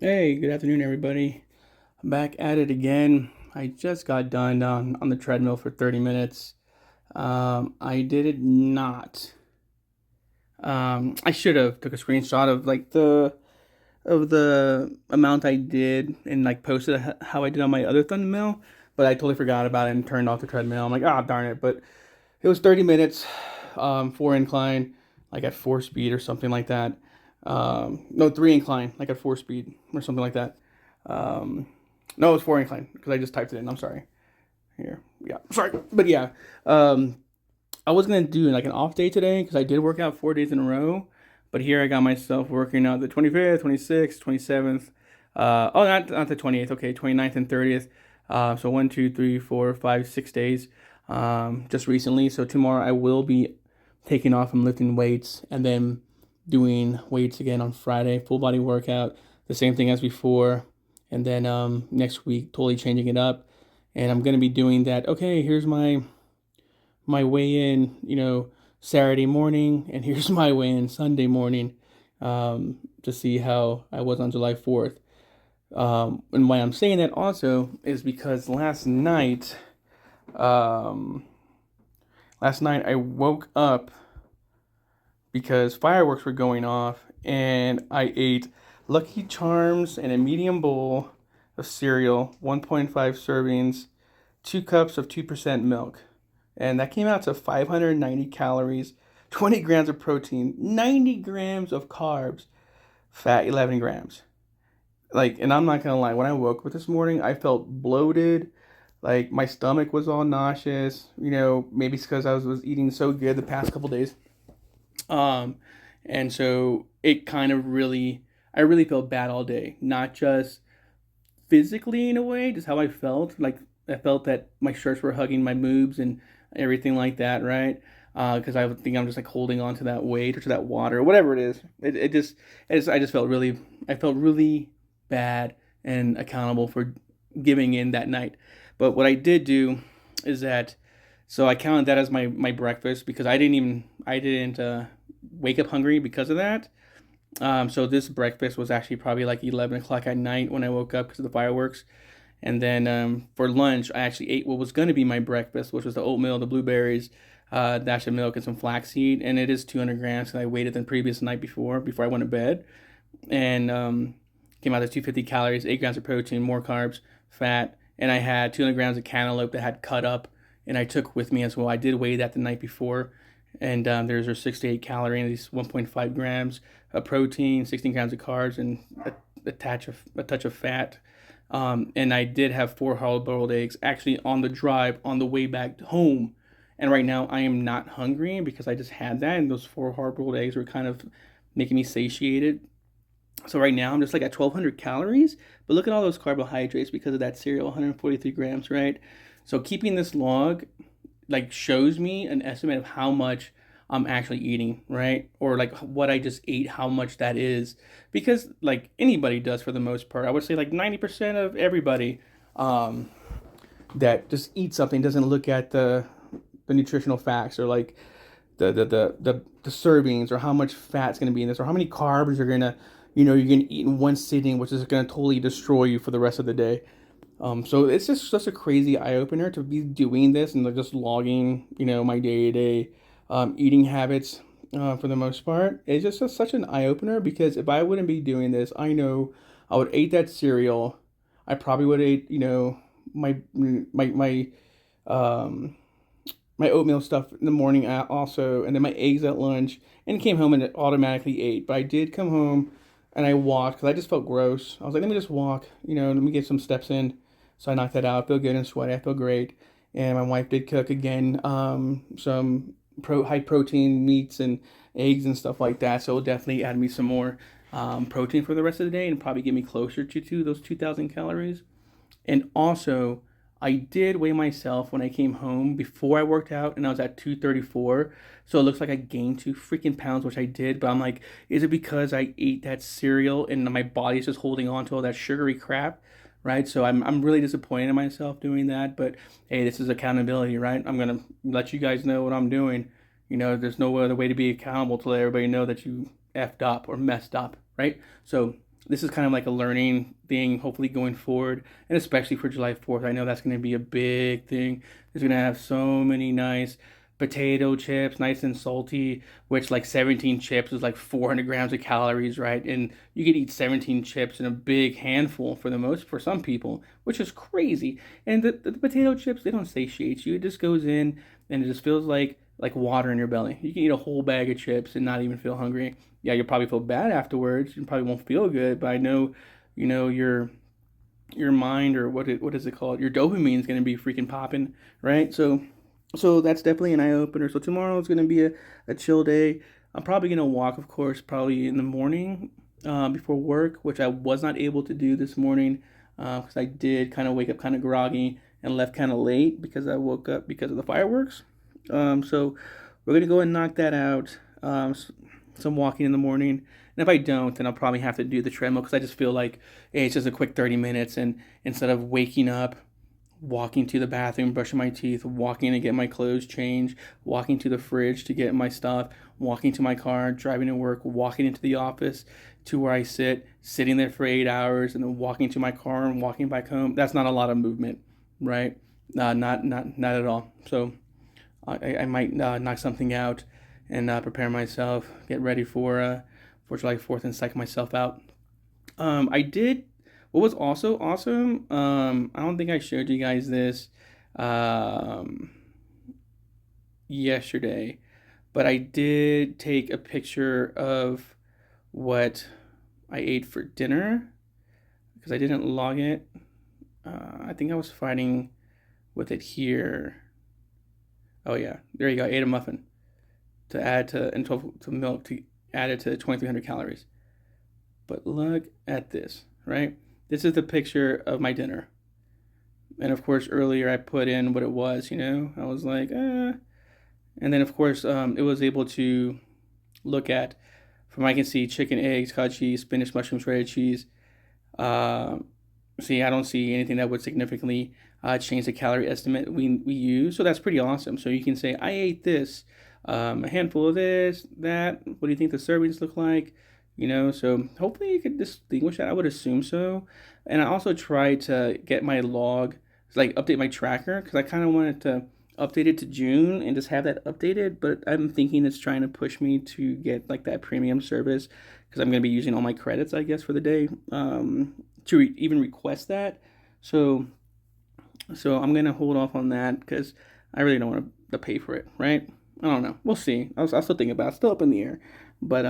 Hey, good afternoon, everybody. I'm back at it again. I just got done on the treadmill for 30 minutes. I did it not. I should have took a screenshot of like the amount I did and like posted how I did on my other thumbnail, but I totally forgot about it and turned off the treadmill. I'm like, ah, darn it! But it was 30 minutes, four incline, like at four speed or something like that. No, three incline, like at four speed or something like that. Um, no, it was four incline because I just typed it in. I'm sorry. Here, yeah, sorry, but yeah, um, I was gonna do like an off day today because I did work out 4 days in a row, but here I got myself working out the 25th, 26th, 27th. Oh, not the 28th. Okay, 29th and 30th. So one, two, three, four, five, 6 days. Just recently. So tomorrow I will be taking off and lifting weights, and then doing weights again on Friday, full body workout, the same thing as before, and then next week totally changing it up, and I'm gonna be doing that. Okay, here's my weigh in, Saturday morning, and here's my weigh in Sunday morning, to see how I was on July 4th. And why I'm saying that also is because um, last night I woke up because fireworks were going off, and I ate Lucky Charms and a medium bowl of cereal, 1.5 servings, 2 cups of 2% milk. And that came out to 590 calories, 20 grams of protein, 90 grams of carbs, fat 11 grams. Like, and I'm not gonna lie, when I woke up this morning, I felt bloated. Like, my stomach was all nauseous. Maybe it's because I was eating so good the past couple days. Um, and so it kind of I really felt bad all day. Not just physically in a way, just how I felt. Like, I felt that my shirts were hugging my boobs and everything like that, right? Because I think I'm just like holding on to that weight or to that water or whatever it is. I just felt I felt really bad and accountable for giving in that night. But what I did do is that, so I counted that as my breakfast because I didn't wake up hungry because of that. So this breakfast was actually probably like 11 o'clock at night when I woke up because of the fireworks. And then for lunch, I actually ate what was going to be my breakfast, which was the oatmeal, the blueberries, dash of milk, and some flaxseed. And it is 200 grams because I weighed it the previous night before I went to bed. And came out to 250 calories, 8 grams of protein, more carbs, fat. And I had 200 grams of cantaloupe that had cut up, and I took with me as well. I did weigh that the night before. And there's 68 calories, 1.5 grams of protein, 16 grams of carbs, and a touch of fat. And I did have four hard boiled eggs actually on the drive on the way back home. And right now I am not hungry because I just had that, and those four hard boiled eggs were kind of making me satiated. So right now I'm just like at 1,200 calories, but look at all those carbohydrates because of that cereal, 143 grams, right? So keeping this log like shows me an estimate of how much I'm actually eating, right? Or like what I just ate, how much that is. Because like anybody does for the most part. I would say like 90% of everybody um, that just eats something doesn't look at the nutritional facts, or like the servings, or how much fat's going to be in this, or how many carbs you're gonna eat in one sitting, which is going to totally destroy you for the rest of the day. So it's just such a crazy eye opener to be doing this and like just logging, my day to day eating habits for the most part. It's just such an eye opener because if I wouldn't be doing this, I know I would eat that cereal. I probably would eat, my um my oatmeal stuff in the morning also, and then my eggs at lunch, and came home and it automatically ate. But I did come home and I walked because I just felt gross. I was like, let me just walk, let me get some steps in. So I knocked that out. I feel good and sweaty. I feel great. And my wife did cook again, some high protein meats and eggs and stuff like that. So it'll definitely add me some more protein for the rest of the day and probably get me closer to those 2,000 calories. And also, I did weigh myself when I came home before I worked out, and I was at 234. So it looks like I gained 2 freaking pounds, which I did. But I'm like, is it because I ate that cereal and my body's just holding on to all that sugary crap? Right. So I'm really disappointed in myself doing that. But hey, this is accountability, right? I'm going to let you guys know what I'm doing. There's no other way to be accountable to let everybody know that you effed up or messed up. Right. So this is kind of like a learning thing, hopefully going forward, and especially for July 4th. I know that's going to be a big thing. It's going to have so many nice potato chips, nice and salty, which like 17 chips is like 400 grams of calories, right? And you could eat 17 chips in a big handful for some people, which is crazy. And the potato chips, they don't satiate you. It just goes in and it just feels like water in your belly. You can eat a whole bag of chips and not even feel hungry. Yeah, you'll probably feel bad afterwards. You probably won't feel good, but I know, your mind, or what is it called? Your dopamine is going to be freaking popping, right? So that's definitely an eye opener. So tomorrow is going to be a chill day. I'm probably going to walk, of course, probably in the morning before work, which I was not able to do this morning because I did kind of wake up kind of groggy and left kind of late because I woke up because of the fireworks. So we're going to go and knock that out. Some walking in the morning. And if I don't, then I'll probably have to do the treadmill because I just feel like, hey, it's just a quick 30 minutes. And instead of waking up, walking to the bathroom, brushing my teeth, walking to get my clothes changed, walking to the fridge to get my stuff, walking to my car, driving to work, walking into the office to where I sit, sitting there for 8 hours, and then walking to my car and walking back home. That's not a lot of movement, right? Not at all. So I might knock something out and prepare myself, get ready for July 4th and psych myself out. I did. What was also awesome, I don't think I showed you guys this um, yesterday, but I did take a picture of what I ate for dinner because I didn't log it. I think I was fighting with it here. Oh yeah, there you go. I ate a muffin to add to milk to add it to 2,300 calories. But look at this, right? This is the picture of my dinner. And of course, earlier I put in what it was, I was like, And then, of course, it was able to look at, from I can see, chicken, eggs, cottage cheese, spinach, mushrooms, shredded cheese. Uh, See, I don't see anything that would significantly change the calorie estimate we use. So that's pretty awesome. So you can say, I ate this, a handful of this, that. What do you think the servings look like? So hopefully you could distinguish that. I would assume so. And I also tried to get my log, like update my tracker, because I kind of wanted to update it to June and just have that updated. But I'm thinking it's trying to push me to get like that premium service because I'm going to be using all my credits, I guess, for the day to even request that. So I'm going to hold off on that because I really don't want to pay for it, right? I don't know. We'll see. I'll still think about it. It's still up in the air. But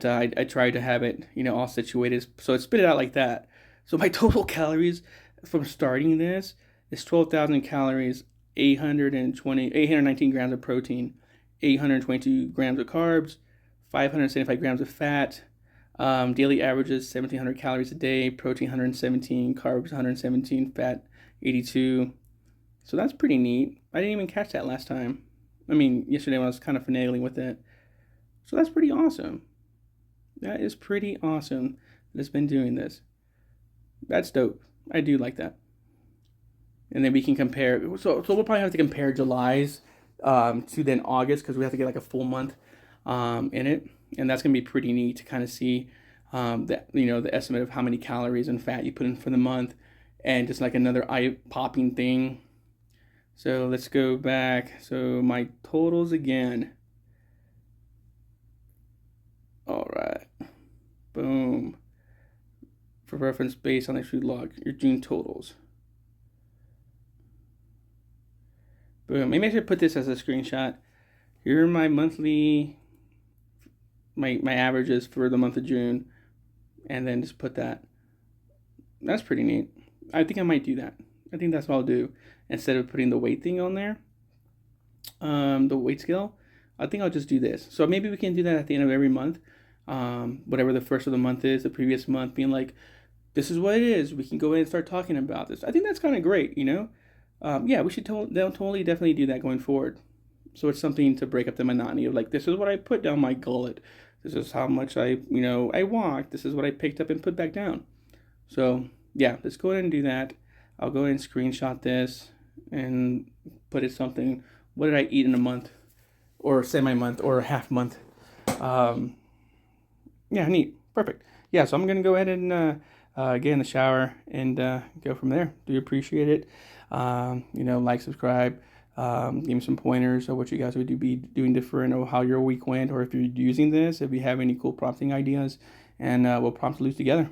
I tried to have it, all situated. So it spit it out like that. So my total calories from starting this is 12,000 calories, 819 grams of protein, 822 grams of carbs, 575 grams of fat. Daily averages 1,700 calories a day, protein 117, carbs 117, fat 82. So that's pretty neat. I didn't even catch that last time. I mean, yesterday when I was kind of finagling with it. So that's pretty awesome. That is pretty awesome that it's been doing this. That's dope. I do like that. And then we can compare. So we'll probably have to compare July's to then August because we have to get like a full month in it. And that's going to be pretty neat to kind of see the estimate of how many calories and fat you put in for the month. And just like another eye-popping thing. So let's go back. So my totals again. All right. Boom. For reference, based on the food log, your June totals. Boom. Maybe I should put this as a screenshot. Here are my monthly, my averages for the month of June, and then just put that. That's pretty neat. I think I might do that. I think that's what I'll do instead of putting the weight thing on there. The weight scale. I think I'll just do this. So maybe we can do that at the end of every month. Whatever the first of the month is, the previous month being like, this is what it is. We can go ahead and start talking about this. I think that's kind of great, Yeah, we should totally definitely do that going forward. So it's something to break up the monotony of like, this is what I put down my gullet. This is how much I walked. This is what I picked up and put back down. So yeah, let's go ahead and do that. I'll go ahead and screenshot this and put it something. What did I eat in a month or semi-month or a half month? Yeah, neat. Perfect. Yeah, so I'm going to go ahead and get in the shower and go from there. Do appreciate it. Like, subscribe, give me some pointers of what you guys would be doing different, or how your week went, or if you're using this, if you have any cool prompting ideas, and we'll prompt loose together.